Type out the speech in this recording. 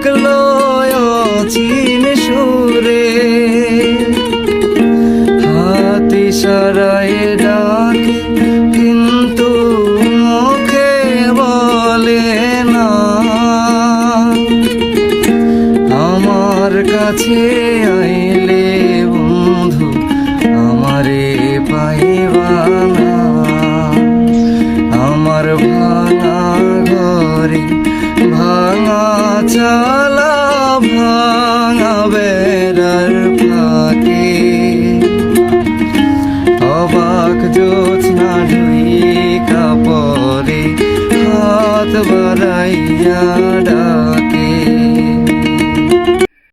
ডাকলো অচিন সুরে, হাত ইশারায় ডাকে কিন্তু মুখে বলে না। আমার কাছে আইলে বন্ধু আমারে পাইবা না, আমার ভাঙা ঘরে ভাঙা চালা ভাঙা বেড়ার ফাঁকে, অবাক জ্যোৎস্না ঢুইকা পরে হাত বাড়াইয়া